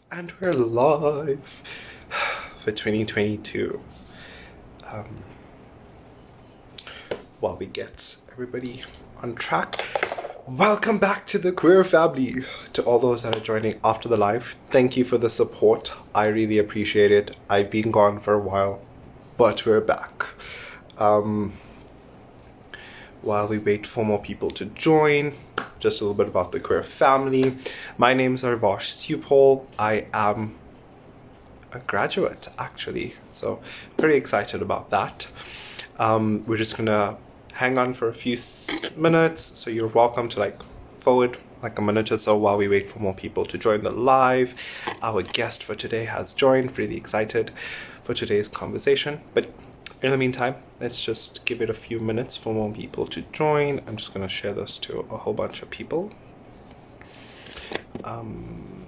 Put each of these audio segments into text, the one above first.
And we're live for 2022. Um, while we get everybody on track, welcome back to the queer family. To all those that are joining after the live, thank you for the support. I really appreciate it. I've been gone for a while, but we're back. Um, while we wait for more people to join, just a little bit about the queer family. My name is Arvash Supol. I am a graduate, actually, so pretty excited about that. We're just gonna hang on for a few minutes, so you're welcome to forward like a minute or so while we wait for more people to join the live. Our guest for today has joined. Really excited for today's conversation, but in the meantime, let's just give it a few minutes for more people to join. I'm just gonna share this to a whole bunch of people. Um,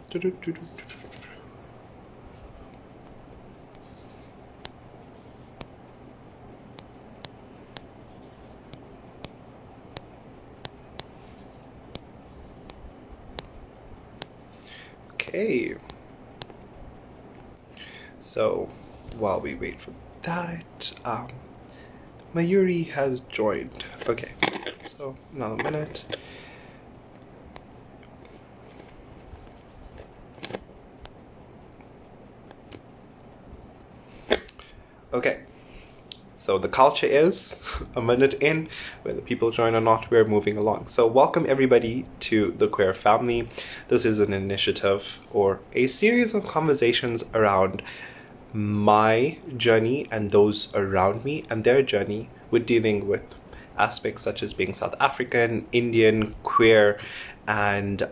Okay. So while we wait for that, Mayuri has joined. Okay, so another minute. Okay, so the culture is a minute in, whether people join or not, we're moving along. So welcome everybody to the queer family. This is an initiative or a series of conversations around my journey and those around me and their journey with dealing with aspects such as being South African, Indian, queer, and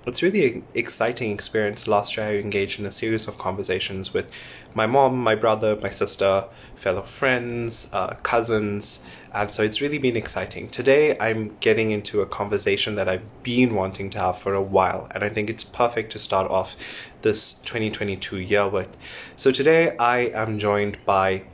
it's really an exciting experience. Last year I engaged in a series of conversations with my mom, my brother, my sister, fellow friends, cousins, and so it's really been exciting. Today I'm getting into a conversation that I've been wanting to have for a while, and I think it's perfect to start off this 2022 year with. So today I am joined by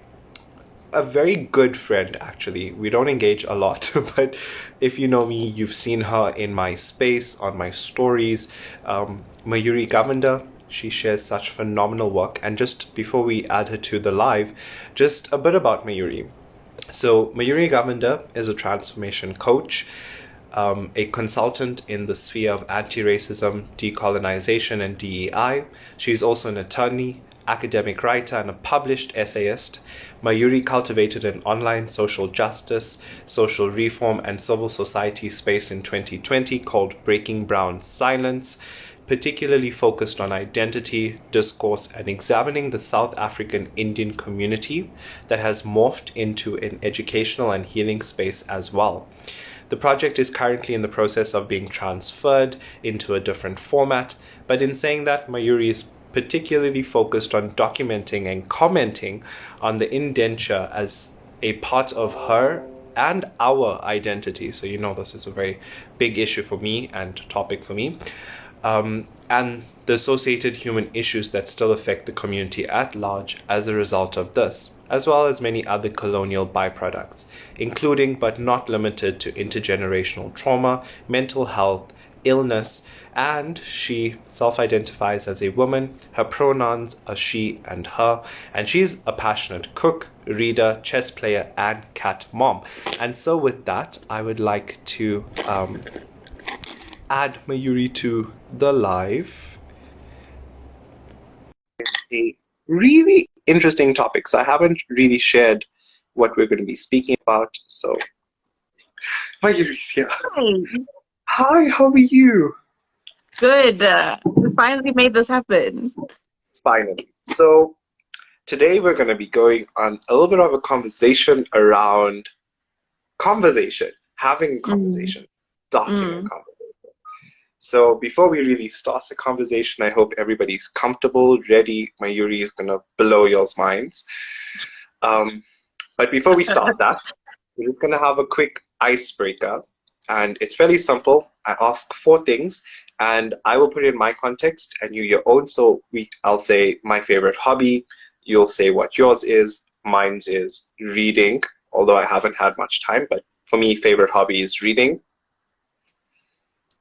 a very good friend, actually. We don't engage a lot, but if you know me, you've seen her in my space, on my stories. Mayuri Govender, she shares such phenomenal work. And just before we add her to the live, just a bit about Mayuri. So Mayuri Govender is a transformation coach, a consultant in the sphere of anti-racism, decolonization, and DEI. She's also an attorney, academic writer, and a published essayist. Mayuri cultivated an online social justice, social reform, and civil society space in 2020 called Breakingbrownsilence, particularly focused on identity, discourse, and examining the South African Indian community that has morphed into an educational and healing space as well. The project is currently in the process of being transferred into a different format, but in saying that, Mayuri is particularly focused on documenting and commenting on the indenture as a part of her and our identity. So, this is a very big issue for me and topic for me. And the associated human issues that still affect the community at large as a result of this, as well as many other colonial byproducts, including but not limited to intergenerational trauma, mental health, illness, and she self-identifies as a woman. Her pronouns are she and her, and she's a passionate cook, reader, chess player, and cat mom. And so with that, I would like to add Mayuri to the live. A really interesting topic. So I haven't really shared what we're going to be speaking about. So Mayuri's here. Hi. Hi, how are you? Good. We finally made this happen. Finally. So today we're going to be going on a little bit of a conversation around conversation, having a conversation, starting a conversation. So before we really start the conversation, I hope everybody's comfortable, ready. Mayuri is gonna blow y'all's minds. But before we start that, we're just gonna have a quick icebreaker, and it's fairly simple. I ask four things, and I will put it in my context, and you your own. So I'll say my favorite hobby. You'll say what yours is. Mine is reading, although I haven't had much time. But for me, favorite hobby is reading.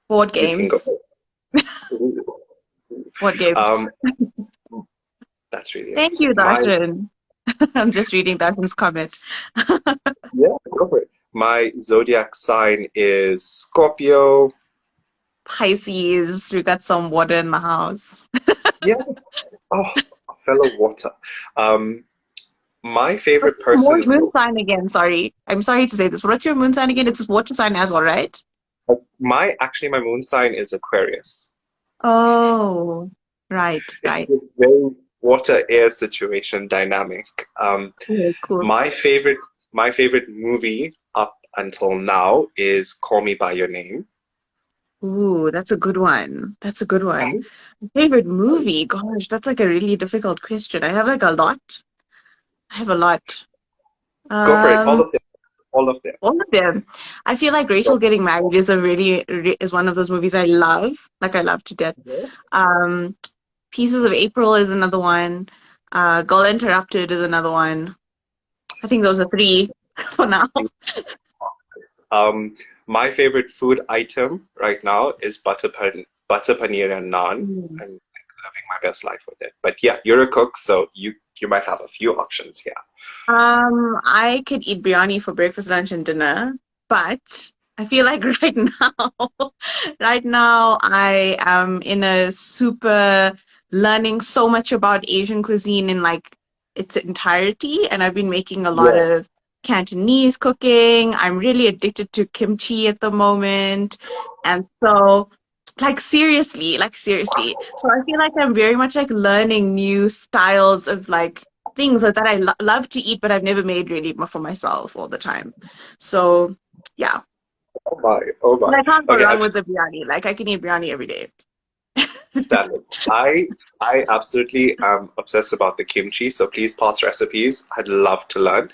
Board You can games. go. What gives? Um, that's really Thank amazing. you, Darshan. I'm just reading Darshan's comment. Yeah, go for it. My zodiac sign is Scorpio. Pisces, we got some water in the house. Yeah. Oh, a fellow water. Um, my What's favorite your person is moon sign again? Sorry. I'm sorry to say this, but what's your moon sign again? It's water sign as well, right? my moon sign is Aquarius. Oh, right, It's right. a very water air situation dynamic. Cool, cool. My favorite my favorite movie up until now is Call Me by Your Name. Ooh, that's a good one. That's a good one. Favorite movie? Gosh, that's like a really difficult question. I have like a lot. I have a lot. Go for it, all Um, of them, all of them. all of them. I feel like Rachel Getting Married is a is one of those movies I love. Like I love to death. Um, Pieces of April is another one. Girl Interrupted is another one. I think those are three for now. Um, my favorite food item right now is butter paneer and naan. Mm. I'm living my best life with it. But yeah, you're a cook, so you might have a few options here. I could eat biryani for breakfast, lunch, and dinner, but I feel like right now I am in a super learning so much about Asian cuisine in like its entirety, and I've been making a lot Yeah. of Cantonese cooking. I'm really addicted to kimchi at the moment, and so like seriously. So I feel like I'm very much like learning new styles of like things that I love to eat, but I've never made really for myself all the time. So, yeah. Oh my, oh But my. I can't go Okay, wrong with the biryani. Like, I can eat biryani every day. standard. I absolutely am obsessed about the kimchi, so please pass recipes. I'd love to learn.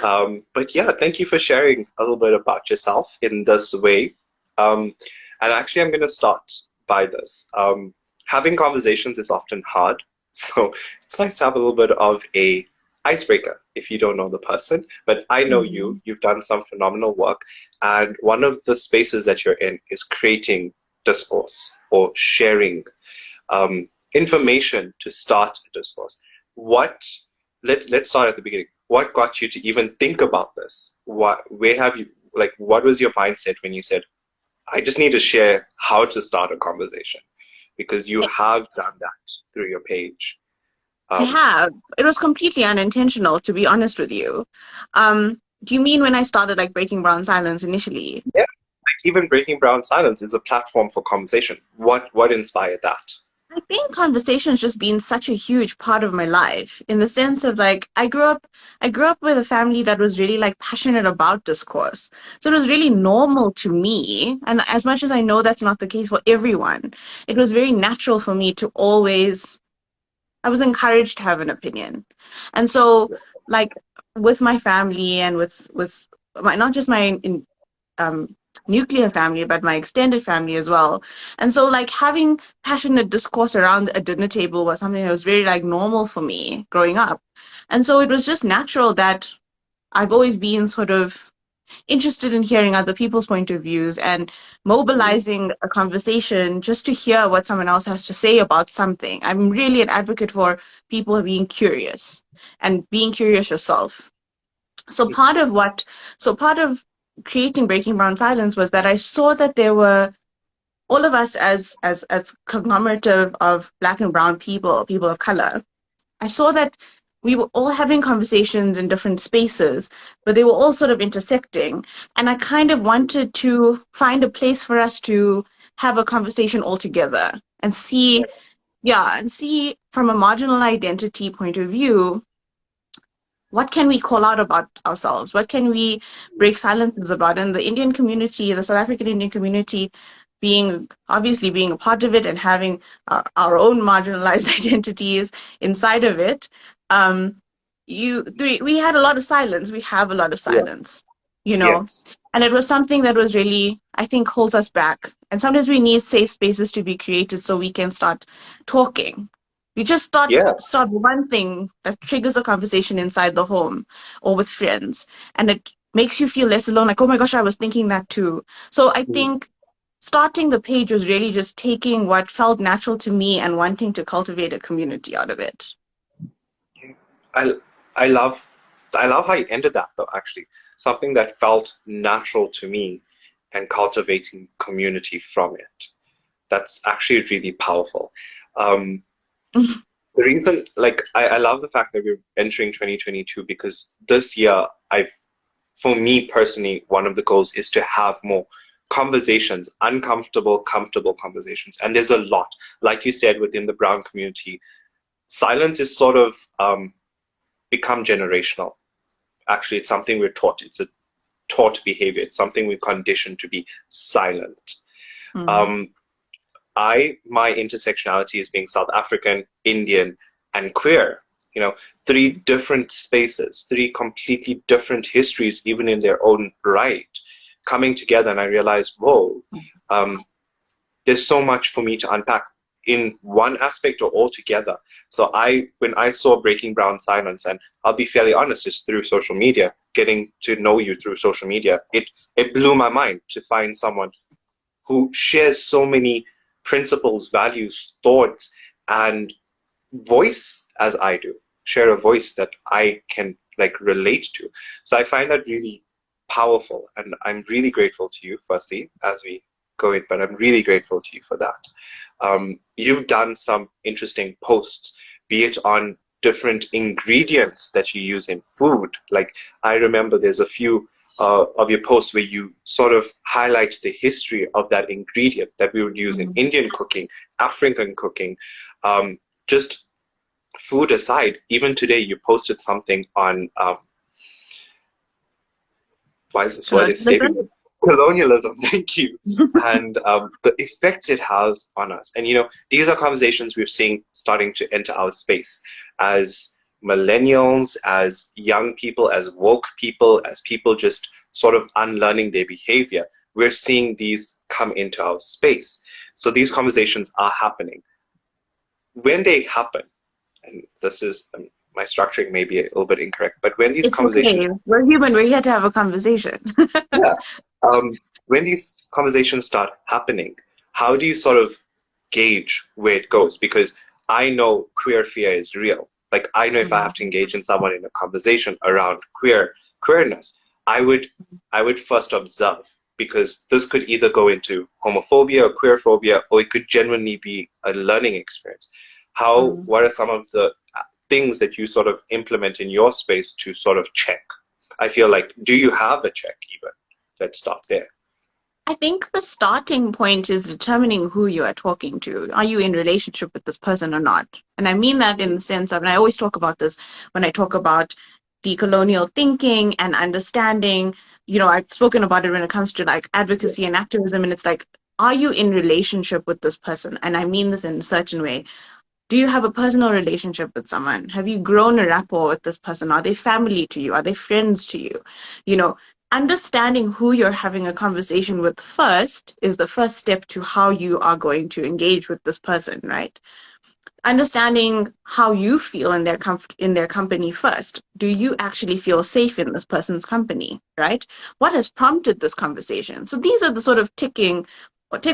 But yeah, thank you for sharing a little bit about yourself in this way. And actually, I'm going to start by this. Having conversations is often hard, so it's nice to have a little bit of a icebreaker if you don't know the person. But I know you. Mhm. You've done some phenomenal work, and one of the spaces that you're in is creating discourse or sharing information to start a discourse. What let's start at the beginning. What got you to even think about this? Where have you what was your mindset when you said, I just need to share how to start a conversation? Because you have done that through your page. I Um, have. It was completely unintentional, to be honest with you. Do you mean when I started like Breaking Brown Silence initially? yeah, like even Breaking Brown Silence is a platform for conversation. What inspired that? I think conversation's just been such a huge part of my life in the sense of like I grew up with a family that was really like passionate about discourse. So it was really normal to me, and as much as I know that's not the case for everyone, it was very natural for me to always I was encouraged to have an opinion. And so like with my family and with my not just my um, nuclear family, but my extended family as well. And so, like, having passionate discourse around a dinner table was something that was very, like, normal for me growing up. And so it was just natural that I've always been sort of interested in hearing other people's point of views and mobilizing a conversation just to hear what someone else has to say about something. I'm really an advocate for people being curious and being curious yourself. So part of creating Breaking Brown Silence was that I saw that there were all of us as conglomerate of Black and brown people, people of color. I saw that we were all having conversations in different spaces, but they were all sort of intersecting. And I kind of wanted to find a place for us to have a conversation all together and see, yeah, and see from a marginal identity point of view, what can we call out about ourselves? What can we break silences about? And the Indian community, the South African Indian community, obviously being a part of it and having our own marginalized identities inside of it, um, we had a lot of silence. We have a lot of Yeah. silence, you know, Yes. and it was something that was really, I think, holds us back. And sometimes we need safe spaces to be created so we can start talking. We just Yeah. start one thing that triggers a conversation inside the home or with friends, and it makes you feel less alone. Like, oh my gosh, I was thinking that too. So I Mm. think starting the page was really just taking what felt natural to me and wanting to cultivate a community out of it. I I love how you ended that though, actually. Something that felt natural to me and cultivating community from it. That's actually really powerful. Um, the reason, like, I love the fact that we're entering 2022 because this year, for me personally, one of the goals is to have more conversations, uncomfortable, comfortable conversations. And there's a lot, like you said, within the brown community. Silence is sort of become generational. Actually, it's something we're taught. It's a taught behavior. It's something we're conditioned to be silent. Mm. Um, my intersectionality is being South African, Indian, and queer. You know, three different spaces, three completely different histories, even in their own right, coming together. And I realized, whoa, there's so much for me to unpack in one aspect or all together. So when I saw Breaking Brown Silence, and I'll be fairly honest, it's through social media, getting to know you through social media, it blew my mind to find someone who shares so many principles, values, thoughts, and voice as I do, share a voice that I can like relate to. So I find that really powerful, and I'm really grateful to you, firstly, as we go in, but I'm really grateful to you for that. You've done some interesting posts, be it on different ingredients that you use in food. Like I remember there's a few of your posts where you sort of highlight the history of that ingredient that we would use in Indian cooking, African cooking, just food aside. Even today you posted something on why is this word escaping me? Colonialism, thank you. And the effect it has on us. And, you know, these are conversations we're seeing starting to enter our space as millennials, as young people, as woke people, as people just sort of unlearning their behavior. We're seeing these come into our space. So these conversations are happening. When they happen, and this is my structuring may be a little bit incorrect, but when these It's conversations, okay. We're human. We're here to have a conversation. yeah, when these conversations start happening, how do you sort of gauge where it goes? Because I know queer fear is real. Like I know if I have to engage in someone in a conversation around queerness, I would first observe, because this could either go into homophobia or queer phobia, or it could genuinely be a learning experience. What are some of the things that you sort of implement in your space to sort of check? I feel like, do you have a check even? Let's start there. I think the starting point is determining who you are talking to. Are you in relationship with this person or not? And I mean that in the sense of, and I always talk about this when I talk about decolonial thinking and understanding, you know, I've spoken about it when it comes to like advocacy and activism, and it's like, are you in relationship with this person? And I mean this in a certain way. Do you have a personal relationship with someone? Have you grown a rapport with this person? Are they family to you? Are they friends to you? You know, understanding who you're having a conversation with first is the first step to how you are going to engage with this person, right? Understanding how you feel in in their company first. Do you actually feel safe in this person's company, right? What has prompted this conversation? So these are the sort of tick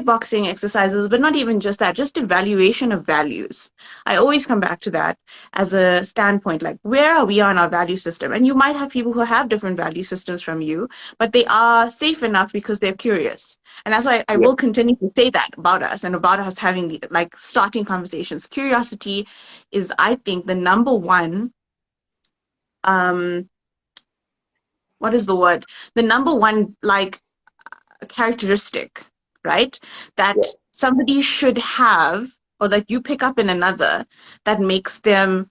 boxing exercises, but not even just that, just evaluation of values. I always come back to that as a standpoint, like where are we on our value system? And you might have people who have different value systems from you, but they are safe enough because they're curious. And that's why I will continue to say that about us and about us having like starting conversations. Curiosity is, I think, the number one, what is the word? The number one like characteristic, right? That somebody should have, or that you pick up in another, that makes them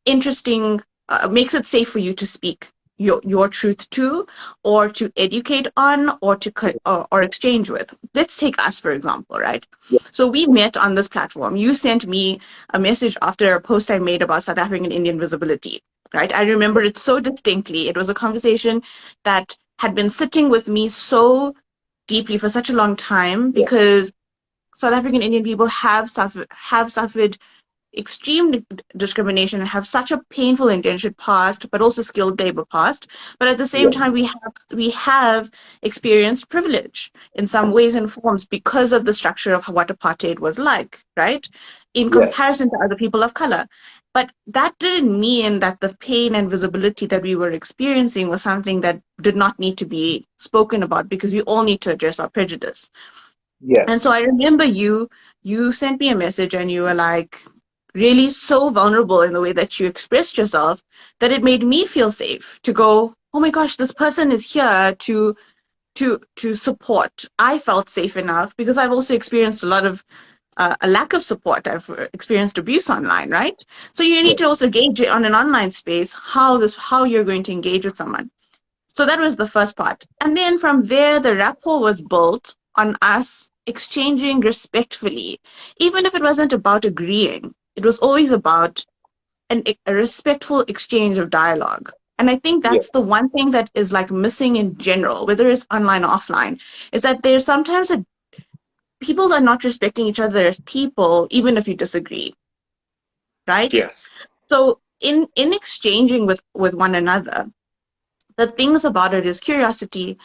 interesting, makes it safe for you to speak your truth to, or to educate on, or to or exchange with. Let's take us, for example, right? So we met on this platform. You sent me a message after a post I made about South African Indian visibility, right? I remember it so distinctly. It was a conversation that had been sitting with me so deeply for such a long time, because South African Indian people have suffered extreme discrimination and have such a painful indentured past, but also skilled labor past. But at the same Yeah. time, we have experienced privilege in some ways and forms because of the structure of what apartheid was like, right? In Yes. comparison to other people of color. But that didn't mean that the pain and visibility that we were experiencing was something that did not need to be spoken about, because we all need to address our prejudice. And so I Yes. remember you sent me a message and you were like really so vulnerable in the way that you expressed yourself that it made me feel safe to go, oh my gosh, this person is here to support. I felt safe enough because I've also experienced a lot of a lack of support. I've experienced abuse online, right? So you Yeah. need to also gauge it on an online space how you're going to engage with someone. So that was the first part. And then from there, the rapport was built on us exchanging respectfully. Even if it wasn't about agreeing, it was always about a respectful exchange of dialogue. And I think Yeah. that's the one thing that is like missing in general, whether it's online or offline, is that there's sometimes people are not respecting each other as people, even if you disagree, right? Yes. So in exchanging with one another, the things about it is curiosity,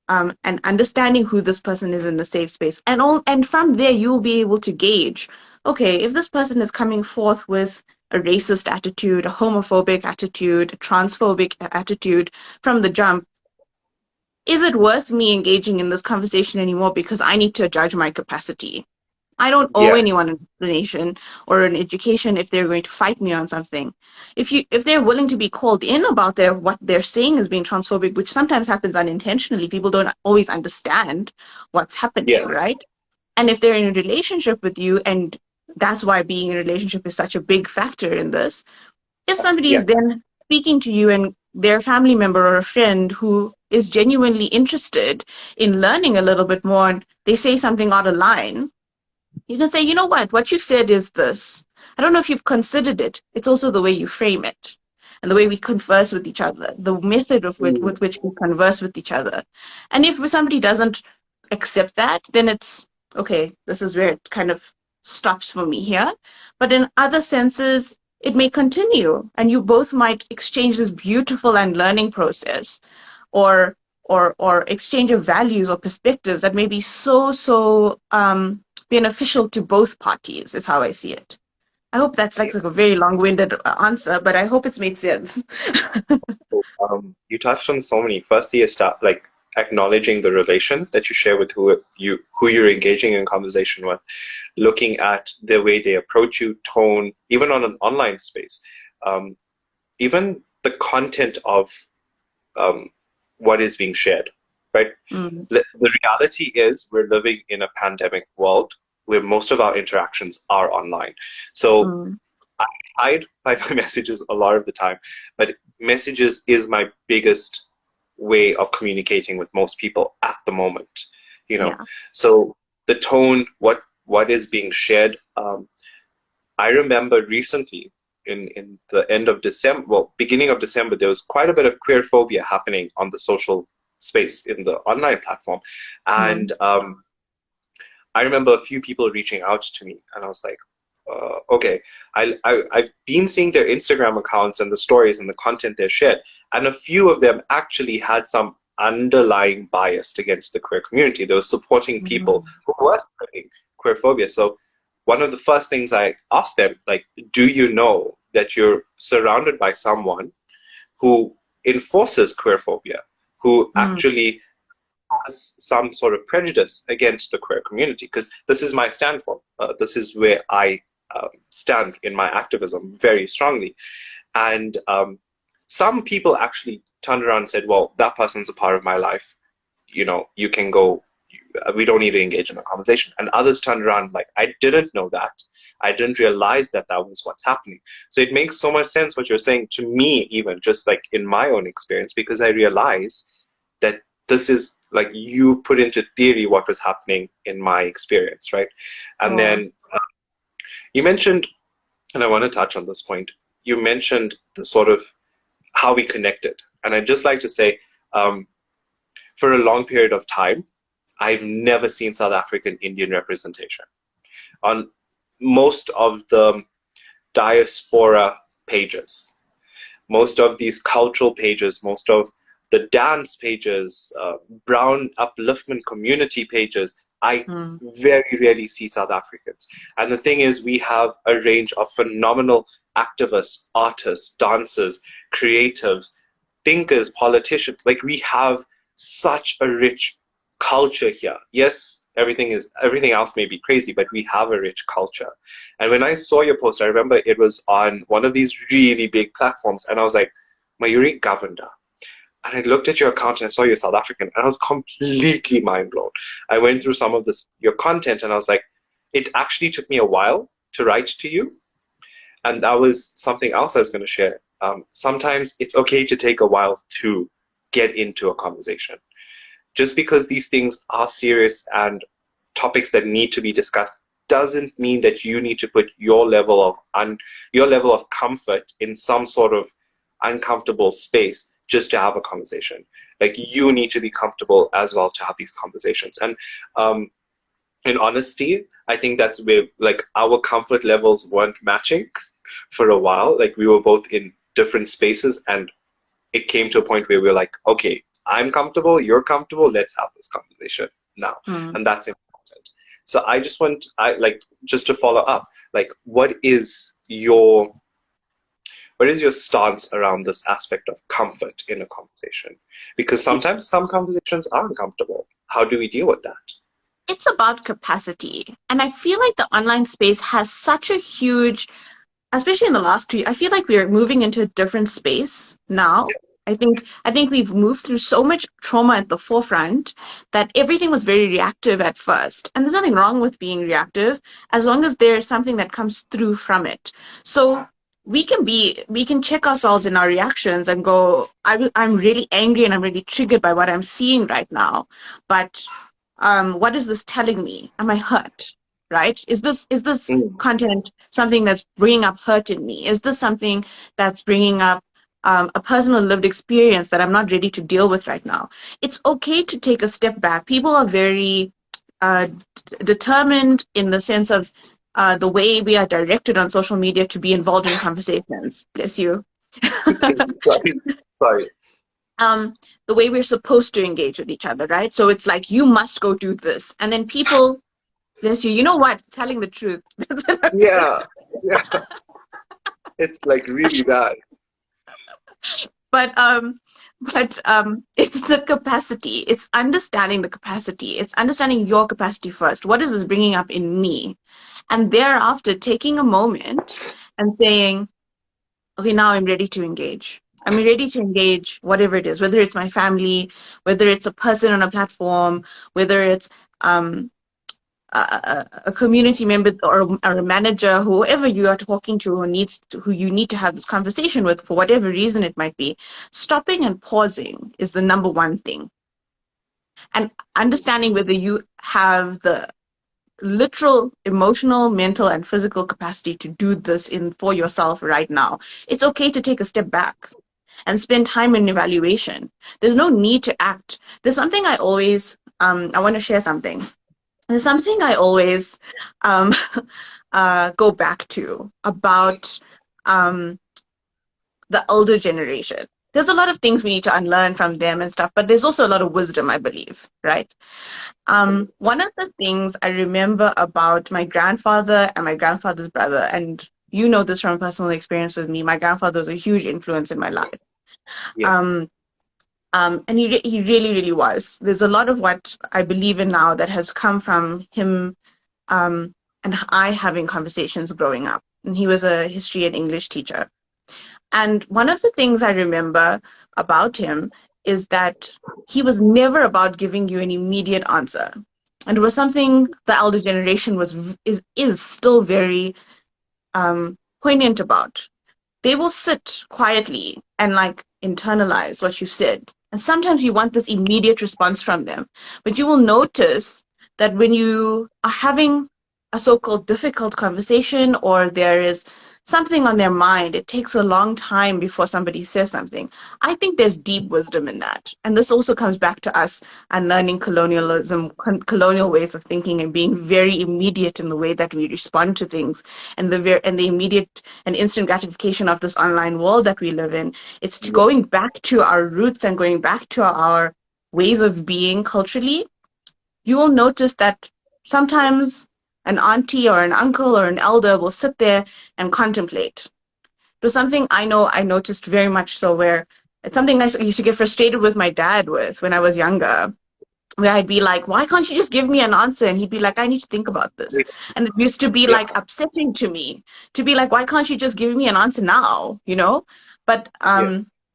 and understanding who this person is in the safe space, and from there you'll be able to gauge, okay, if this person is coming forth with a racist attitude, a homophobic attitude, a transphobic attitude from the jump, is it worth me engaging in this conversation anymore because I need to judge my capacity? I don't owe Yeah. anyone an explanation or an education if they're going to fight me on something. If they're willing to be called in about what they're saying is being transphobic, which sometimes happens unintentionally, people don't always understand what's happening, Yeah. right? And if they're in a relationship with you, and that's why being in a relationship is such a big factor in this, if Yes. somebody Yeah. is then speaking to you and their family member or a friend who is genuinely interested in learning a little bit more, and they say something out of line, you can say, you know what you said is this. I don't know if you've considered it. It's also the way you frame it and the way we converse with each other, the method Mm. with which we converse with each other. And if somebody doesn't accept that, then it's okay, this is where it kind of stops for me here. But in other senses, it may continue and you both might exchange this beautiful and learning process, or or exchange of values or perspectives that may be so beneficial to both parties, is how I see it. I hope that's Yeah. like a very long-winded answer, but I hope it's made sense. So, you touched on so many. Firstly, like acknowledging the relation that you share with who you're engaging in conversation with, looking at the way they approach you, tone, even on an online space, um, even the content of um, what is being shared, right? Mm, The reality is we're living in a pandemic world where most of our interactions are online. So mm, I hide my messages a lot of the time, but messages is my biggest way of communicating with most people at the moment, you know. yeah. So the tone, what is being shared. I remember recently in the end of December, well, beginning of December, there was quite a bit of queer phobia happening on the social space in the online platform, Mm, and I remember a few people reaching out to me, and I was like, okay, I've been seeing their Instagram accounts and the stories and the content they shared, and a few of them actually had some underlying bias against the queer community. They were supporting people mm, who were spreading queer phobia. So one of the first things I asked them, like, do you know that you're surrounded by someone who enforces queer phobia, who mm, actually has some sort of prejudice against the queer community? Because this is my stand for. This is where I stand in my activism very strongly. And some people actually turned around and said, well, that person's a part of my life. You know, you can go, we don't need to engage in a conversation. And others turned around like, I didn't know that. I didn't realize that that was what's happening. So it makes so much sense what you're saying to me, even just like in my own experience, because I realize that this is like you put into theory what was happening in my experience, right? And sure. then you mentioned, and I want to touch on this point, you mentioned the sort of how we connected. And I'd just like to say, um, for a long period of time, I've never seen South African Indian representation. On most of the diaspora pages. Most of these cultural pages, most of the dance pages, brown upliftment community pages, I Mm. very rarely see South Africans. And the thing is, we have a range of phenomenal activists, artists, dancers, creatives, thinkers, politicians. Like, we have such a rich culture here. Yes, everything else may be crazy, but we have a rich culture. And when I saw your post, I remember it was on one of these really big platforms, and I was like, Mayuri Govender. And I looked at your account and I saw you're South African, and I was completely mind blown. I went through some of your content, and I was like, it actually took me a while to write to you. And that was something else I was going to share. Sometimes it's okay to take a while to get into a conversation. Just because these things are serious and topics that need to be discussed doesn't mean that you need to put your level of comfort in some sort of uncomfortable space just to have a conversation. Like, you need to be comfortable as well to have these conversations. And in honesty, I think that's where, like, our comfort levels weren't matching for a while. Like, we were both in different spaces, and it came to a point where we were like, okay, I'm comfortable, you're comfortable, let's have this conversation now. Mm. And that's important. So I just to follow up, like, what is your stance around this aspect of comfort in a conversation? Because sometimes some conversations are uncomfortable. How do we deal with that? It's about capacity. And I feel like the online space has such a huge, especially in the last 2 years, I feel like we're moving into a different space now. I think we've moved through so much trauma at the forefront that everything was very reactive at first. And there's nothing wrong with being reactive as long as there's something that comes through from it. So we can check ourselves in our reactions and go, I'm really angry and I'm really triggered by what I'm seeing right now. But what is this telling me? Am I hurt? Right? Is this Mm. content something that's bringing up hurt in me? Is this something that's bringing up a personal lived experience that I'm not ready to deal with right now? It's okay to take a step back. People are very determined in the sense of the way we are directed on social media to be involved in conversations. Bless you. Sorry. Sorry. The way we're supposed to engage with each other, right? So it's like, you must go do this. And then people, bless you, you know what? Telling the truth. Yeah. Yeah. It's like really bad. but it's the capacity. It's understanding the capacity. It's understanding your capacity first. What is this bringing up in me? And thereafter, taking a moment and saying, okay, now I'm ready to engage. I'm ready to engage whatever it is, whether it's my family, whether it's a person on a platform, whether it's a community member or a manager, whoever you are talking to, who you need to have this conversation with for whatever reason it might be. Stopping and pausing is the number one thing. And understanding whether you have the literal, emotional, mental, and physical capacity to do this for yourself right now. It's okay to take a step back and spend time in evaluation. There's no need to act. There's something I always, I want to share something. There's something I always go back to about the older generation. There's a lot of things we need to unlearn from them and stuff, but there's also a lot of wisdom, I believe, right? One of the things I remember about my grandfather and my grandfather's brother, and you know this from personal experience with me, my grandfather was a huge influence in my life. Yes. And he really, really was. There's a lot of what I believe in now that has come from him and I having conversations growing up. And he was a history and English teacher. And one of the things I remember about him is that he was never about giving you an immediate answer. And it was something the elder generation is still very poignant about. They will sit quietly and like internalize what you said. And sometimes you want this immediate response from them. But you will notice that when you are having a so-called difficult conversation, or there is something on their mind, it takes a long time before somebody says something. I think there's deep wisdom in that. And this also comes back to us and learning colonialism, colonial ways of thinking, and being very immediate in the way that we respond to things, and the immediate and instant gratification of this online world that we live in. It's going back to our roots and going back to our ways of being culturally. You will notice that sometimes an auntie or an uncle or an elder will sit there and contemplate. It was something I noticed very much so, where it's something I used to get frustrated with my dad with when I was younger, where I'd be like, why can't you just give me an answer? And he'd be like, I need to think about this. And it used to be Yeah. like upsetting to me to be like, why can't you just give me an answer now? You know? But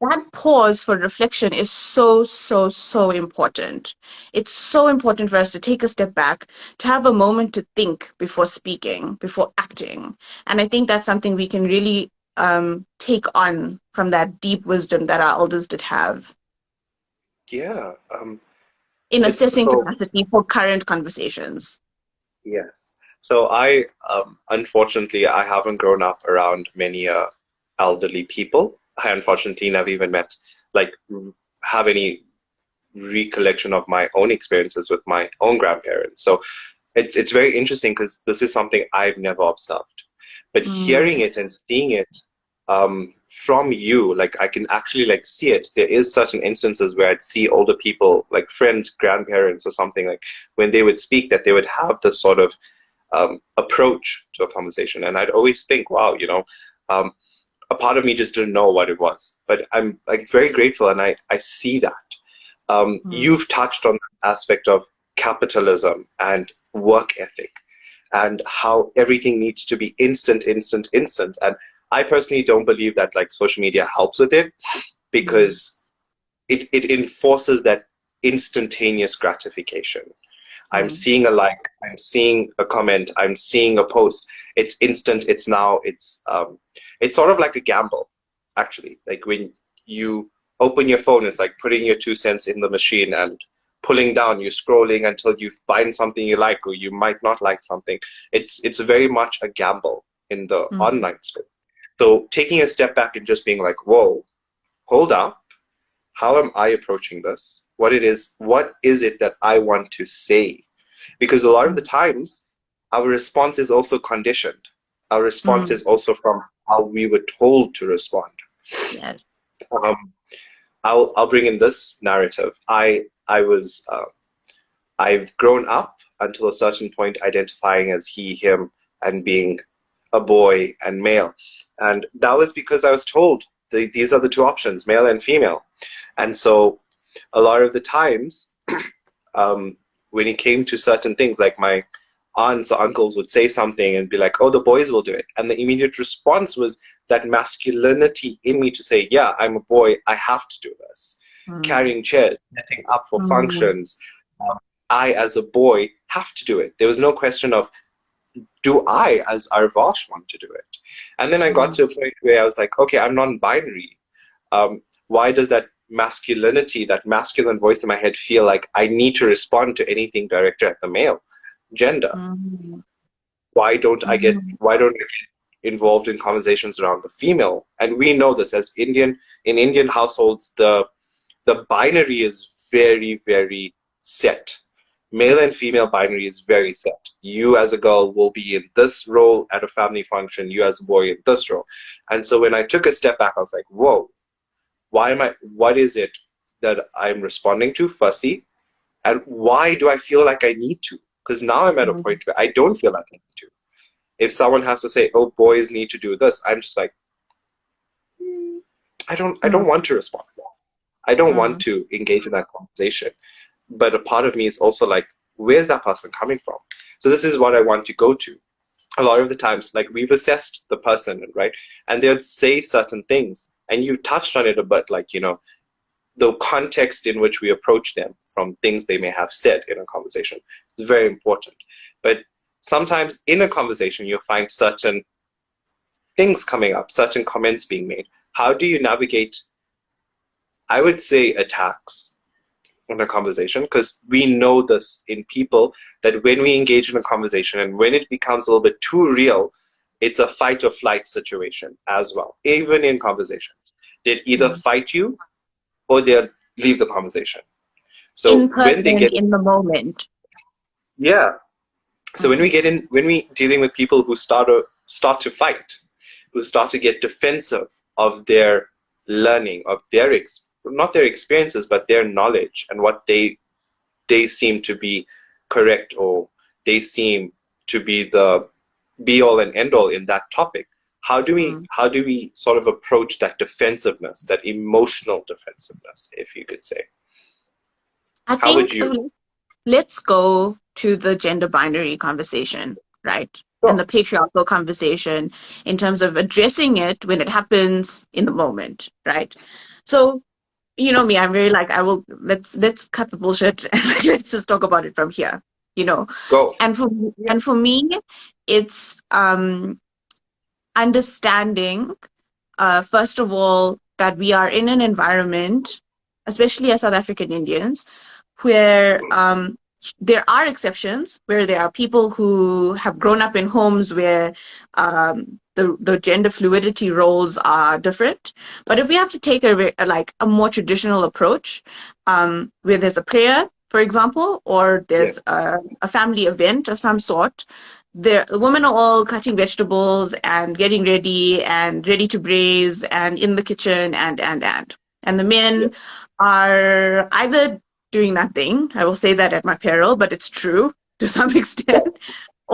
that pause for reflection is so, so, so important. It's so important for us to take a step back, to have a moment to think before speaking, before acting. And I think that's something we can really take on from that deep wisdom that our elders did have Yeah. in It's assessing so capacity for current conversations. Yes. So unfortunately, I haven't grown up around many elderly people. I unfortunately never even met, like, have any recollection of my own experiences with my own grandparents. So it's very interesting because this is something I've never observed. But hearing Mm, it and seeing it from you, like I can actually like see it. There is certain instances where I'd see older people, like friends, grandparents, or something, like when they would speak, that they would have this sort of approach to a conversation, and I'd always think, wow, um, a part of me just didn't know what it was, but I'm like very grateful, and I see that. mm, You've touched on the aspect of capitalism and work ethic and how everything needs to be instant, instant, instant. And I personally don't believe that like social media helps with it, mm, because it enforces that instantaneous gratification. I'm mm, seeing a like, I'm seeing a comment, I'm seeing a post. It's instant, it's now, it's sort of like a gamble, actually. Like when you open your phone, it's like putting your 2 cents in the machine and pulling down, you're scrolling until you find something you like, or you might not like something. It's very much a gamble in the mm, online space. So taking a step back and just being like, whoa, hold up, how am I approaching this? What is it that I want to say? Because a lot of the mm, times, our response is also conditioned. Our response mm. is also from how we were told to respond. Yes. Um, I'll bring in this narrative. I've grown up until a certain point identifying as he, him, and being a boy and male, and that was because I was told these are the two options, male and female. And so a lot of the times, um, when it came to certain things, like my aunts or uncles would say something and be like, oh, the boys will do it. And the immediate response was that masculinity in me to say, yeah, I'm a boy, I have to do this. Mm, Carrying chairs, setting up for mm, functions, um, I, as a boy, have to do it. There was no question of, do I, as Arvash, want to do it? And then I got mm, to a point where I was like, okay, I'm non-binary. Why does that masculinity, that masculine voice in my head feel like I need to respond to anything directed at the male gender? mm, mm, Why don't I get involved in conversations around the female? And we know this as in Indian households, the binary is very, very set. Male and female binary is very set. You as a girl will be in this role at a family function, you as a boy in this role. And so when I took a step back, I was like, whoa, what is it that I'm responding to, firstly, and why do I feel like I need to? Because now I'm at a mm, point where I don't feel like I need to. If someone has to say, oh, boys need to do this, I'm just like, I don't mm, want to respond. I don't want mm, to engage in that conversation. But a part of me is also like, where's that person coming from? So this is what I want to go to. A lot of the times, like, we've assessed the person, right? And they'd say certain things, and you touched on it a bit, like, the context in which we approach them from things they may have said in a conversation is very important. But sometimes in a conversation, you'll find certain things coming up, certain comments being made. How do you navigate, I would say, attacks in a conversation? Because we know this in people, that when we engage in a conversation and when it becomes a little bit too real, it's a fight or flight situation as well, even in conversations. They'd either Mm. fight you or they'll leave the conversation. In So when they person, get, in the moment. yeah. So when Mm. when we dealing with people who start to fight, who start to get defensive of their learning, of their not their experiences, but their knowledge and what they seem to be correct, or they seem to be the be all and end all in that topic. Mm. How do we sort of approach that defensiveness, that emotional defensiveness, if you could say? I How would think you? let's go to the gender binary conversation, right? And Sure. the patriarchal conversation in terms of addressing it when it happens in the moment, right? So, you know me, I'm very like, I will, let's cut the bullshit and let's just talk about it from here, you know. Go. Yeah. And for me, it's understanding, first of all, that we are in an environment, especially as South African Indians, where there are exceptions, where there are people who have grown up in homes where the gender fluidity roles are different. But if we have to take a more traditional approach, where there's a prayer, for example, or Yeah. there's a family event of some sort, the women are all cutting vegetables and getting ready and ready to braise and in the kitchen and the Yeah. men are either doing nothing. I will say that at my peril, but it's true to some Yeah. extent,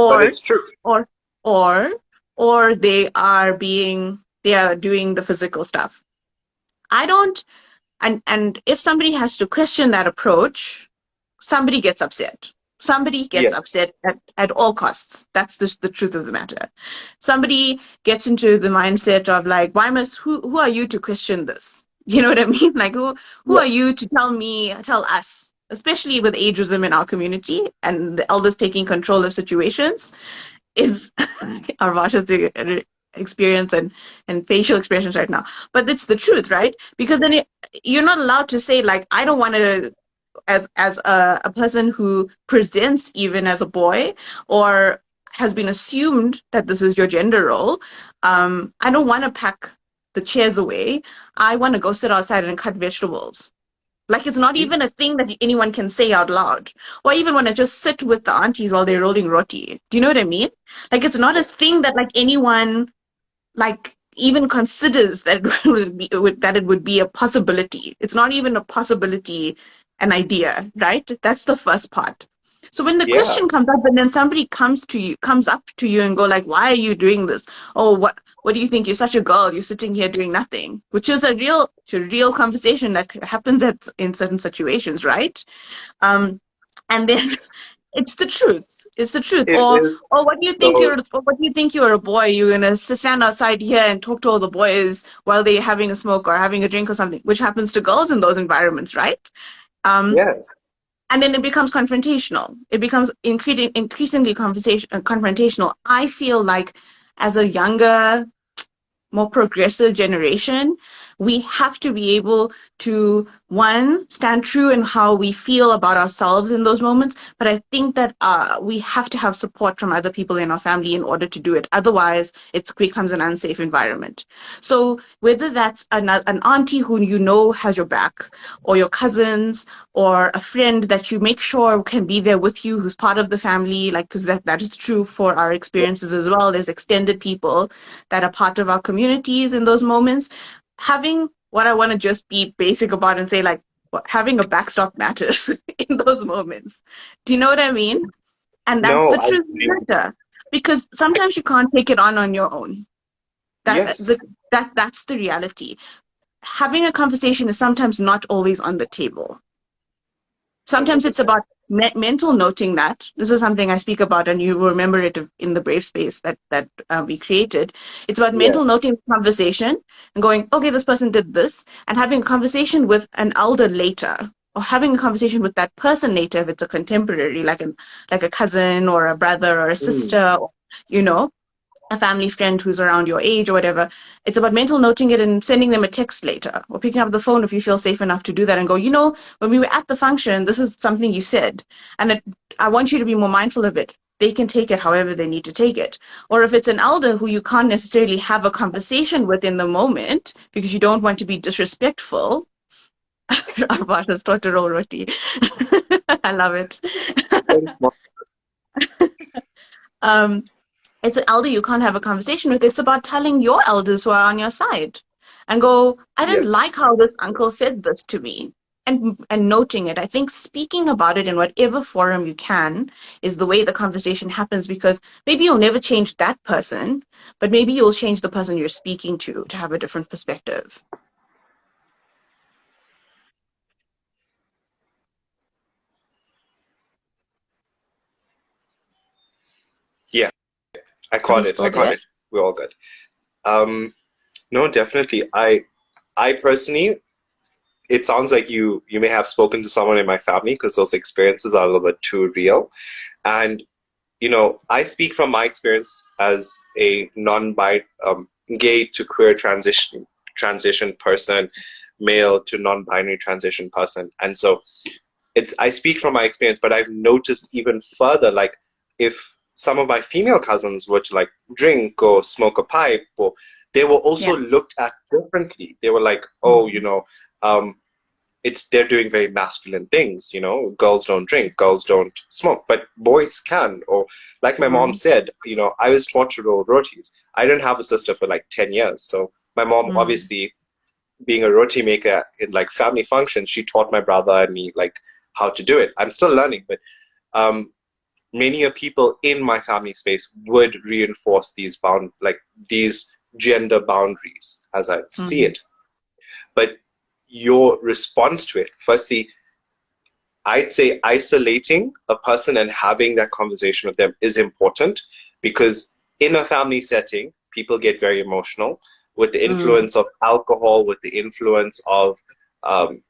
But or it's true. or or or they are doing the physical stuff. I don't, and if somebody has to question that approach, somebody gets upset. Somebody gets Yeah. upset at all costs. That's just the truth of the matter. Somebody gets into the mindset of like, who are you to question this? You know what I mean? Like who Yeah. are you to tell us, especially with ageism in our community and the elders taking control of situations, is Arvasha's experience and facial expressions right now. But it's the truth, right? Because then you're not allowed to say like, I don't want to, as a person who presents even as a boy or has been assumed that this is your gender role, I don't want to pack the chairs away. I want to go sit outside and cut vegetables. Like it's not Mm. even a thing that anyone can say out loud. Or even when I just sit with the aunties while they're rolling roti. Do you know what I mean? Like it's not a thing that like anyone like even considers that that it would be a possibility. It's not even a possibility, an idea, right? That's the first part. So when the Yeah. question comes up and then somebody comes up to you and go like, why are you doing this? Oh, what do you think? You're such a girl. You're sitting here doing nothing, which is a real conversation that happens in certain situations, right? And then it's the truth. It's the truth. It is. Or what do you think So you're a boy? You're gonna stand outside here and talk to all the boys while they're having a smoke or having a drink or something, which happens to girls in those environments, right? Um, yes. and then it becomes confrontational. It becomes increasingly confrontational. I feel like as a younger, more progressive generation, we have to be able to, one, stand true in how we feel about ourselves in those moments. But I think that we have to have support from other people in our family in order to do it. Otherwise, it becomes an unsafe environment. So whether that's an auntie who you know has your back, or your cousins, or a friend that you make sure can be there with you who's part of the family, like, because that is true for our Yeah. experiences as well. There's extended people that are part of our communities in those moments. Having what I want to just be basic about and say, like, having a backstop matters in those moments. Do you know what I mean? And that's No, the I truth of the do. matter. Because sometimes you can't take it on your own. That Yes. that's the reality. Having a conversation is sometimes not always on the table. Sometimes it's 100%. about mental noting that. This is something I speak about, and you will remember it in the brave space that we created. It's about Yeah. mental noting the conversation and going, okay, this person did this, and having a conversation with an elder later, or having a conversation with that person later if it's a contemporary, like a cousin or a brother or a Mm. sister, or, you know, a family friend who's around your age or whatever. It's about mental noting it and sending them a text later or picking up the phone if you feel safe enough to do that and go, when we were at the function, this is something you said. And I want you to be more mindful of it. they can take it however they need to take it. Or if it's an elder who you can't necessarily have a conversation with in the moment because you don't want to be disrespectful. Arbash has taught to roll roti. I love it. um, it's an elder you can't have a conversation with. It's about telling your elders who are on your side and go, I didn't like Yes. how this uncle said this to me. And noting it. I think speaking about it in whatever forum you can is the way the conversation happens, because maybe you'll never change that person, but maybe you'll change the person you're speaking to have a different perspective. Yeah, I Are we caught it. I still caught there? it. We're all good. No, definitely. I personally, it sounds like you may have spoken to someone in my family because those experiences are a little bit too real. And I speak from my experience as a non-bi, gay to queer transition person, male to non-binary transition person, and so I speak from my experience. But I've noticed even further, like if some of my female cousins were to like drink or smoke a pipe, or they were Yeah. also looked at differently. They were like, oh, Mm-hmm. um, they're doing very masculine things, girls don't drink, girls don't smoke, but boys can. Or like my mom said, I was taught to roll rotis. I didn't have a sister for like 10 years, so my mom, Mm-hmm. obviously being a roti maker in like family functions, she taught my brother and me like how to do it. I'm still learning, but um many a people in my family space would reinforce these gender boundaries as I see Mm-hmm. it. But your response to it, firstly, I'd say isolating a person and having that conversation with them is important, because in a family setting, people get very emotional with the Mm-hmm. influence of alcohol, with the influence of um,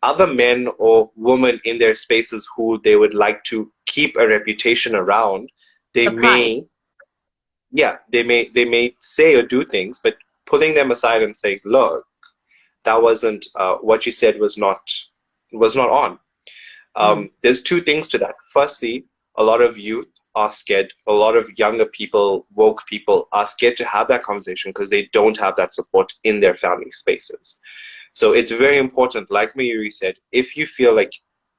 other men or women in their spaces who they would like to keep a reputation around. They The pride. may, yeah, they may say or do things, but pulling them aside and saying, "Look, that wasn't what you said was not on." Mm-hmm. There's two things to that. Firstly, a lot of youth are scared. A lot of younger people, woke people, are scared to have that conversation because they don't have that support in their family spaces. So it's very important, like Mayuri said, if you feel like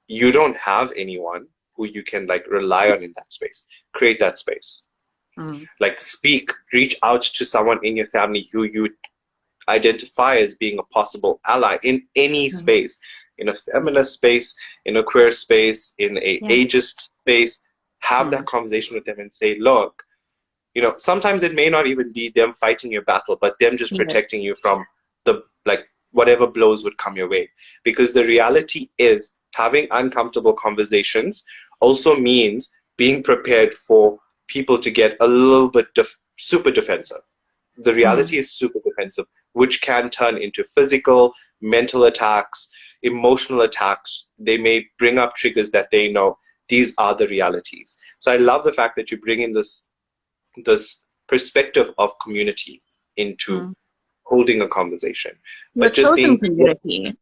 you don't have anyone who you can like rely on in that space, create that space. Mm-hmm. Like speak, reach out to someone in your family who you identify as being a possible ally in any space, in a feminist space, in a queer space, in a Yeah. ageist space. Have Mm-hmm. that conversation with them and say, look, sometimes it may not even be them fighting your battle, but them just Yeah. protecting you from the like whatever blows would come your way. Because the reality is having uncomfortable conversations also means being prepared for people to get a little bit super defensive. The Mm-hmm. reality is super defensive, which can turn into physical, mental attacks, emotional attacks. They may bring up triggers that they know these are the realities. So I love the fact that you bring in this perspective of community into Mm-hmm. holding a conversation, Your but just chosen being community.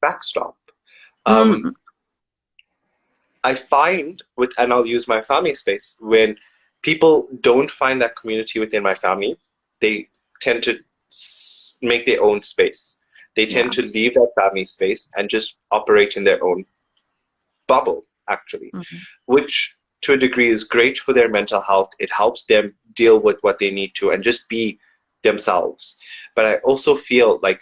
backstop. Um, Mm-hmm. I find and I'll use my family space, when people don't find that community within my family, they tend to make their own space. They Yeah. tend to leave that family space and just operate in their own bubble, actually, Mm-hmm. which to a degree is great for their mental health. It helps them deal with what they need to and just be themselves. But I also feel like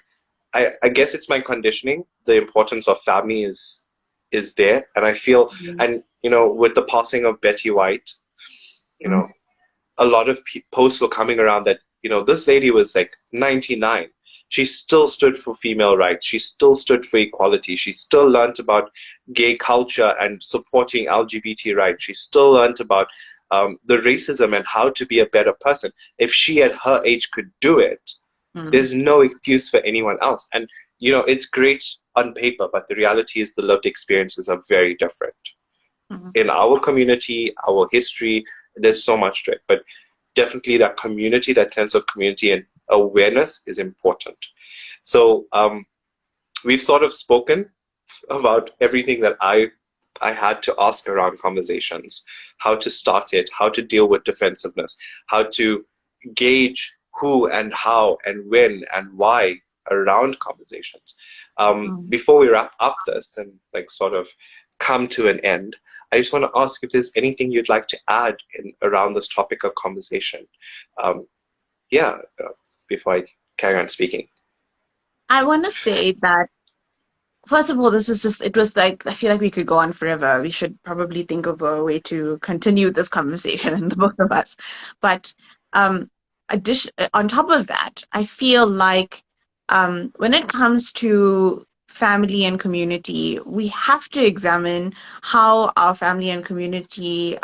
I guess it's my conditioning. The importance of family is there, and I feel, and with the passing of Betty White, you Mm-hmm. know, a lot of posts were coming around that this lady was like 99. She still stood for female rights. She still stood for equality. She still learned about gay culture and supporting LGBT rights. She still learned about the racism and how to be a better person. If she at her age could do it, Mm-hmm. there's no excuse for anyone else. And it's great on paper, but the reality is the lived experiences are very different. Mm-hmm. In our community, our history, there's so much to it. But definitely that community, that sense of community and awareness is important. So we've sort of spoken about everything that I I had to ask around conversations, how to start it, how to deal with defensiveness, how to gauge who and how and when and why around conversations. Mm. Before we wrap up this and like sort of come to an end, I just want to ask if there's anything you'd like to add around this topic of conversation. Um, yeah, before I carry on speaking. I want to say that, first of all, it was like, I feel like we could go on forever. We should probably think of a way to continue this conversation, the both of us. But um, on top of that, I feel like when it comes to family and community, we have to examine how our family and community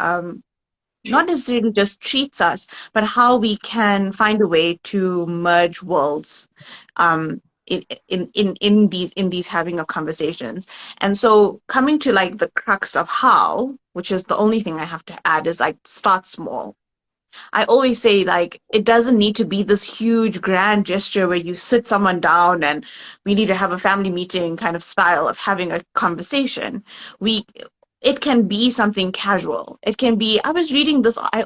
not necessarily just treats us, but how we can find a way to merge worlds um, in these having of conversations. And so coming to like the crux of how, which is the only thing I have to add, is like start small. I always say, like, it doesn't need to be this huge grand gesture where you sit someone down and we need to have a family meeting kind of style of having a conversation. We It can be something casual. It can be, I was reading this, I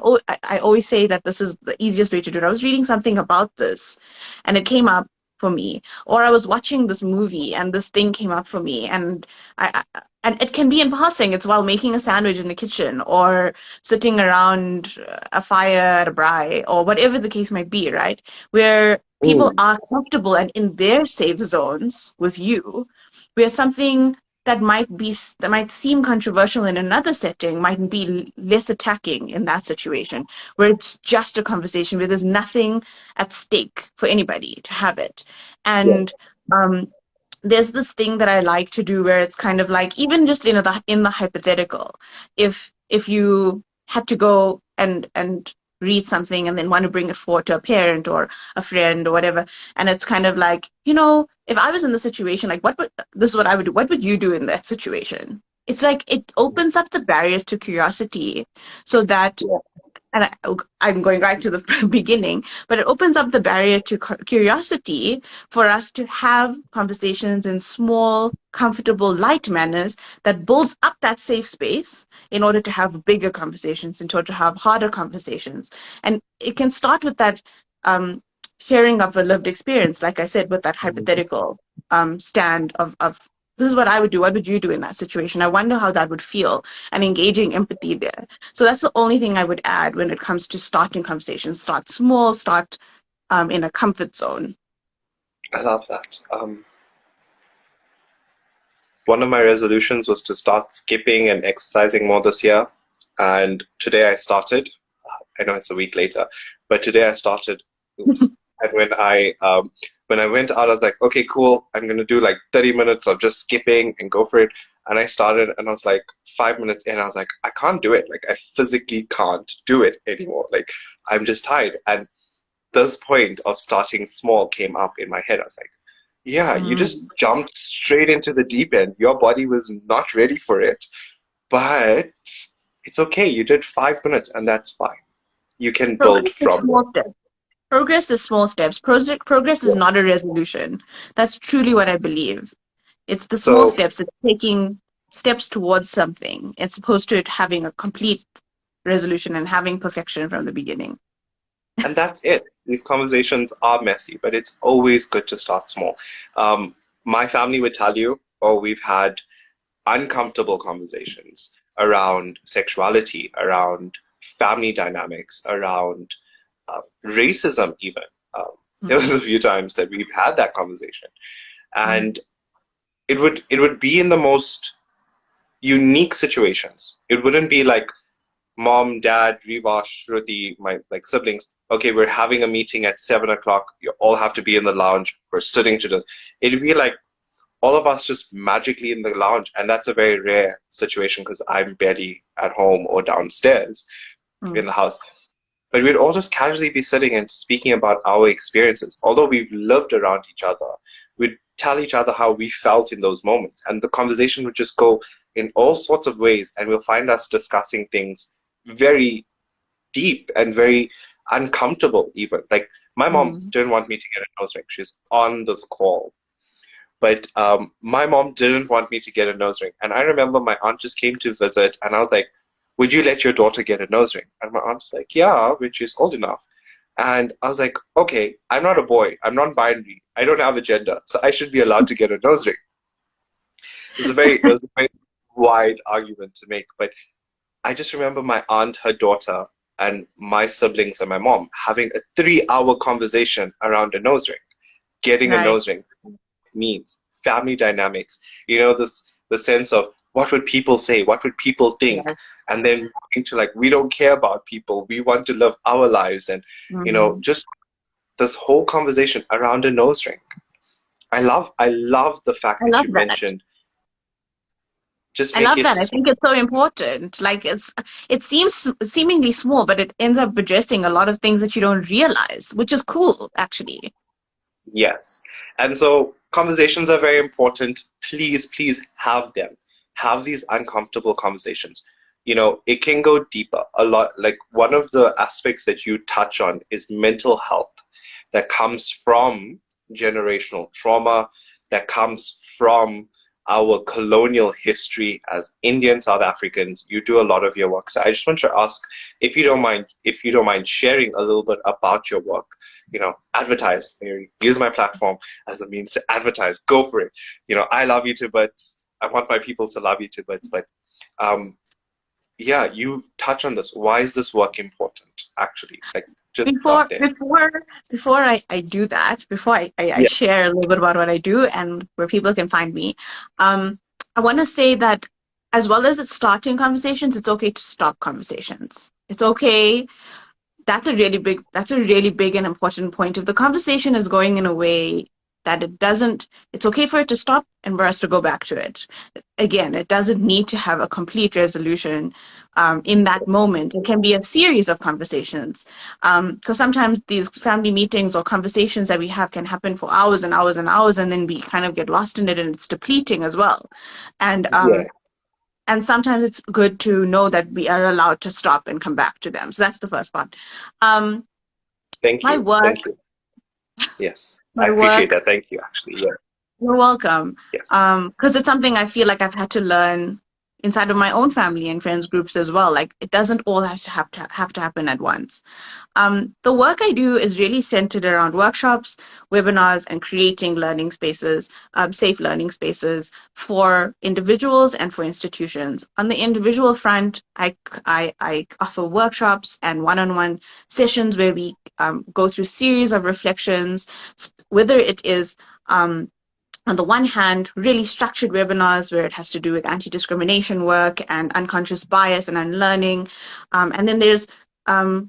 always say that this is the easiest way to do it. I was reading something about this and it came up for me. Or I was watching this movie and this thing came up for me, and and it can be in passing. It's while making a sandwich in the kitchen, or sitting around a fire at a braai, or whatever the case might be, right? Where people Mm. are comfortable and in their safe zones with you, where something that might seem controversial in another setting might be less attacking in that situation, where it's just a conversation where there's nothing at stake for anybody to have it. Yeah. And um, there's this thing that I like to do where it's kind of like, even just in the hypothetical, if you had to go and read something and then want to bring it forward to a parent or a friend or whatever, and it's kind of like, if I was in the situation, like, this is what I would do. What would you do in that situation? It's like it opens up the barriers to curiosity, so that, Yeah. and I'm going right to the beginning, but it opens up the barrier to curiosity for us to have conversations in small, comfortable, light manners that builds up that safe space in order to have bigger conversations, in order to have harder conversations. And it can start with that um, sharing of a lived experience, like I said, with that hypothetical stand of this is what I would do. What would you do in that situation? I wonder how that would feel, and engaging empathy there. So that's the only thing I would add when it comes to starting conversations. Start small, start in a comfort zone. I love that. One of my resolutions was to start skipping and exercising more this year. And today I started. I know it's a week later, but today I started. Oops. And when I went out, I was like, okay, cool. I'm gonna do like 30 minutes of just skipping and go for it. And I started, and I was like 5 minutes in. I was like, I can't do it. Like I physically can't do it anymore. Like I'm just tired. And this point of starting small came up in my head. I was like, yeah, you just Mm. jumped straight into the deep end. Your body was not ready for it, but it's okay. You did 5 minutes, and that's fine. You can build Progress is from there. small steps. Progress is small steps. Progress is Yeah. not a resolution. That's truly what I believe. It's the small So, steps. It's taking steps towards something. It's opposed to it having a complete resolution and having perfection from the beginning. and that's it. These conversations are messy, but it's always good to start small. My family would tell you, oh, we've had uncomfortable conversations around sexuality, around family dynamics, around racism, even. Um, there was Mm. a few times that we've had that conversation, and it would be in the most unique situations. It wouldn't be like mom, dad, Riva, Shruti, my like siblings. Okay, we're having a meeting at 7 o'clock. You all have to be in the lounge. We're sitting to the. It'd be like all of us just magically in the lounge, and that's a very rare situation because I'm barely at home or downstairs in Mm. the house. But we'd all just casually be sitting and speaking about our experiences. Although we've lived around each other, we'd tell each other how we felt in those moments. And the conversation would just go in all sorts of ways, and we'll find us discussing things very deep and very uncomfortable, even. Like, my mom Mm. didn't want me to get a nose ring. She's on this call. But my mom didn't want me to get a nose ring. And I remember my aunt just came to visit, and I was like, would you let your daughter get a nose ring? And my aunt's like, yeah, when she's old enough. And I was like, okay, I'm not a boy. I'm non-binary. I don't have a gender, so I should be allowed to get a nose ring. It was a very wide argument to make. But I just remember my aunt, her daughter, and my siblings and my mom having a 3 hour conversation around a nose ring, getting a Right. nose ring means, family dynamics, the sense of what would people say, what would people think, Yes. and then into like we don't care about people, we want to live our lives, and Mhm. just this whole conversation around a nose ring. I love the fact I that love you that. mentioned just I make love it that. I small. think it's so important. Like it seems seemingly small, but it ends up addressing a lot of things that you don't realize, which is cool, actually. Yes. And so conversations are very important. Please, please have them. Have these uncomfortable conversations. It can go deeper. A lot, like one of the aspects that you touch on is mental health that comes from generational trauma, that comes from our colonial history as Indian South Africans. You do a lot of your work. So I just want to ask if you don't mind sharing a little bit about your work. Advertise. Use my platform as a means to advertise. Go for it. I love you to bits. I want my people to love you to bits. But um, yeah, you touch on this. Why is this work important? Actually, like just Before start there. before before I do that, before I Yeah. share a little bit about what I do and where people can find me, I want to say that as well as it's starting conversations, it's okay to stop conversations. It's okay. That's a really big and important point. If the conversation is going in a way that it's okay for it to stop and for us to go back to it. Again, it doesn't need to have a complete resolution in that moment. It can be a series of conversations. Because sometimes these family meetings or conversations that we have can happen for hours and hours and hours, and then we kind of get lost in it, and it's depleting as well. And Yeah. sometimes it's good to know that we are allowed to stop and come back to them. So that's the first part. Um, Thank my you. work, Thank you. Yes. I my appreciate work that. Thank you, actually. Yeah. You're welcome. Yes. Because it's something I feel like I've had to learn inside of my own family and friends groups as well. Like it doesn't all have to happen at once. The work I do is really centered around workshops, webinars, and creating learning spaces, safe learning spaces for individuals and for institutions. On the individual front, I offer workshops and one-on-one sessions where we go through series of reflections, whether it is on the one hand, really structured webinars where it has to do with anti-discrimination work and unconscious bias and unlearning. And then there's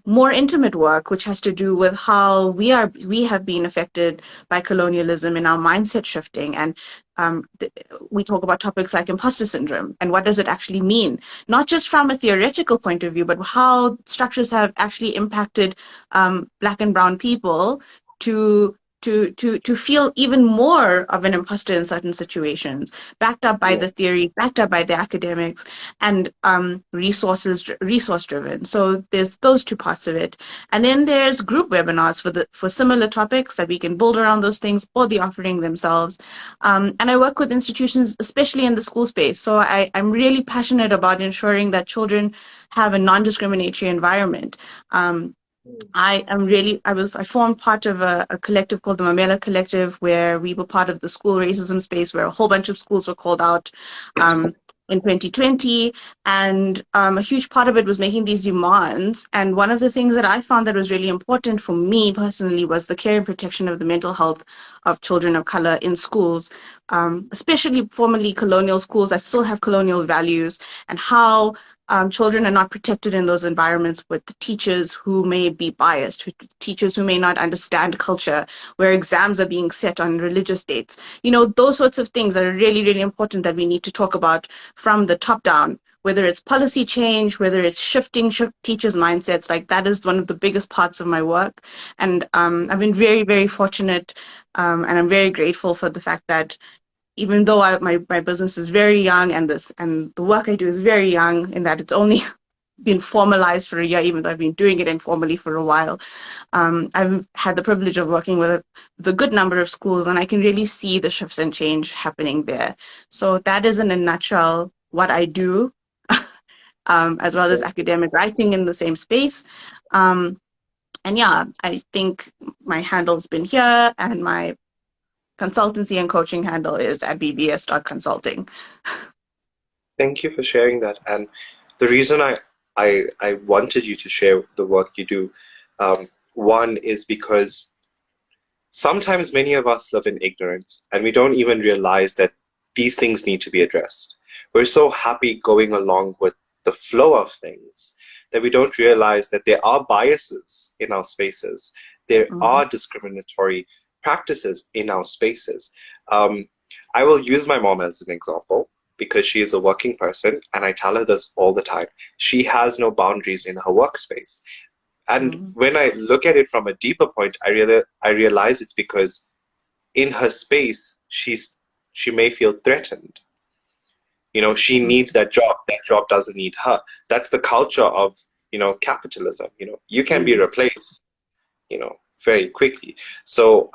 more intimate work, which has to do with how we have been affected by colonialism in our mindset shifting. And we talk about topics like imposter syndrome and what does it actually mean, not just from a theoretical point of view, but how structures have actually impacted Black and Brown people to to feel even more of an imposter in certain situations, backed up by Yeah. the theory, backed up by the academics, and resource driven. So there's those two parts of it, and then there's group webinars for similar topics that we can build around those things or the offering themselves. And I work with institutions, especially in the school space. So I'm really passionate about ensuring that children have a non-discriminatory environment. Um, I formed part of a collective called the Mamela Collective, where we were part of the school racism space, where a whole bunch of schools were called out um, in 2020. And a huge part of it was making these demands. And one of the things that I found that was really important for me personally was the care and protection of the mental health of children of color in schools, especially formerly colonial schools that still have colonial values, and how children are not protected in those environments with teachers who may be biased, teachers who may not understand culture, where exams are being set on religious dates. Those sorts of things are really, really important that we need to talk about from the top down, whether it's policy change, whether it's shifting teachers' mindsets. Like that is one of the biggest parts of my work. And I've been very, very fortunate, and I'm very grateful for the fact that even though my business is very young, and the work I do is very young in that it's only been formalized for a year, even though I've been doing it informally for a while. I've had the privilege of working with a good number of schools, and I can really see the shifts and change happening there. So that is in a nutshell what I do, as well as academic writing in the same space. And yeah, I think my handle's been here, and my consultancy and coaching handle is at bbs.consulting. Thank you for sharing that. And the reason I wanted you to share the work you do, one is because sometimes many of us live in ignorance and we don't even realize that these things need to be addressed. We're so happy going along with the flow of things that we don't realize that there are biases in our spaces. There Mm-hmm. are discriminatory practices in our spaces. I will use my mom as an example because she is a working person, and I tell her this all the time. She has no boundaries in her workspace. And Mm-hmm. when I look at it from a deeper point, I realize it's because in her space, she may feel threatened. You know, she needs that job. That job doesn't need her. That's the culture of, capitalism. You can be Mm-hmm. replaced, very quickly. So,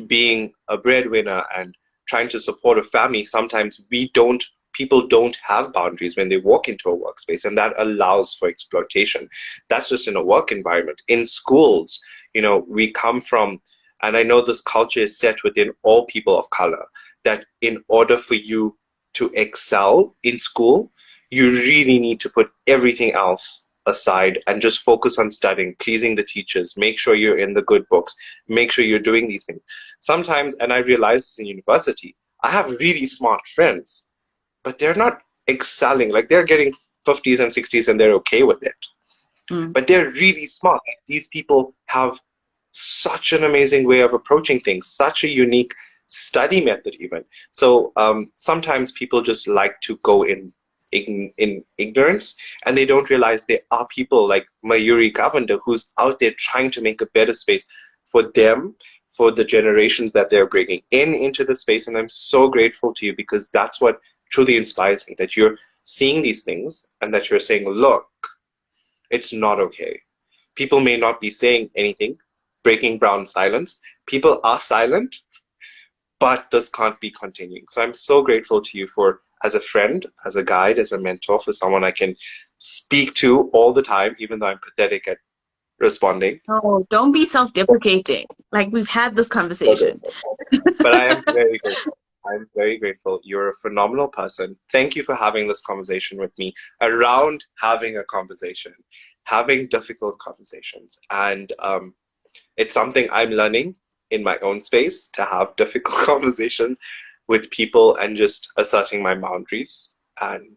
being a breadwinner and trying to support a family, sometimes people don't have boundaries when they walk into a workspace, and that allows for exploitation. That's just in a work environment. In schools, we come from, and I know this culture is set within all people of color, that in order for you to excel in school, you really need to put everything else aside and just focus on studying, pleasing the teachers, make sure you're in the good books, make sure you're doing these things. Sometimes, and I realized this in university, I have really smart friends, but they're not excelling. Like, they're getting 50s and 60s and they're okay with it. Mm-hmm. But they're really smart. These people have such an amazing way of approaching things, such a unique study method even. So sometimes people just like to go in ignorance, and they don't realize there are people like Mayuri Govender who's out there trying to make a better space for them, for the generations that they're bringing into the space. And I'm so grateful to you because that's what truly inspires me, that you're seeing these things and that you're saying, look, it's not okay. People may not be saying anything, breaking brown silence. People are silent, but this can't be continuing. So I'm so grateful to you for, as a friend, as a guide, as a mentor, for someone I can speak to all the time, even though I'm pathetic at responding. Oh, don't be self-deprecating. Like, we've had this So conversation. grateful. But I am very grateful. I'm very grateful. You're a phenomenal person. Thank you for having this conversation with me around having a conversation, having difficult conversations. And it's something I'm learning in my own space, to have difficult conversations with people and just asserting my boundaries. And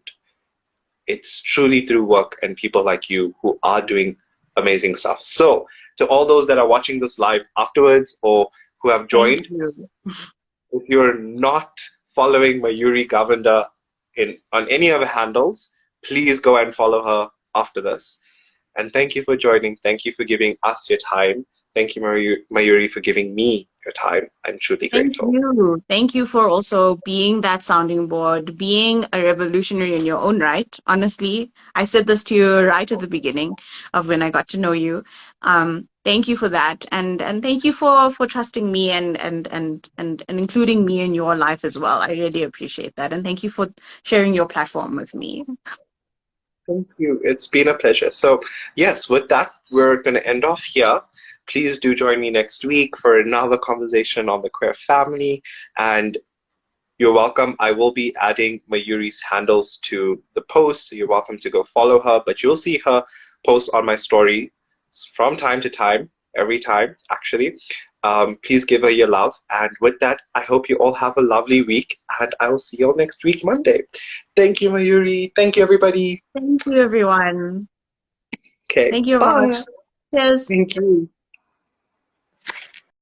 it's truly through work and people like you who are doing amazing stuff. So, to all those that are watching this live afterwards or who have Thank joined, you. if you're not following Mayuri Govender on any other handles, please go and follow her after this. And thank you for joining. Thank you for giving us your time. Thank you, Mayuri, for giving me your time. I'm truly Thank grateful. you. Thank you for also being that sounding board, being a revolutionary in your own right. Honestly, I said this to you right at the beginning of when I got to know you. Thank you for that, and thank you for trusting me and including me in your life as well. I really appreciate that, and thank you for sharing your platform with me. Thank you. It's been a pleasure. So, yes, with that, we're going to end off here. Please do join me next week for another conversation on the queer family. And you're welcome. I will be adding Mayuri's handles to the post, so you're welcome to go follow her. But you'll see her post on my story from time to time, every time, actually. Please give her your love. And with that, I hope you all have a lovely week, and I will see you all next week, Monday. Thank you, Mayuri. Thank you, everybody. Thank you, everyone. Okay, Thank you, bye. Raj. Cheers. Thank you.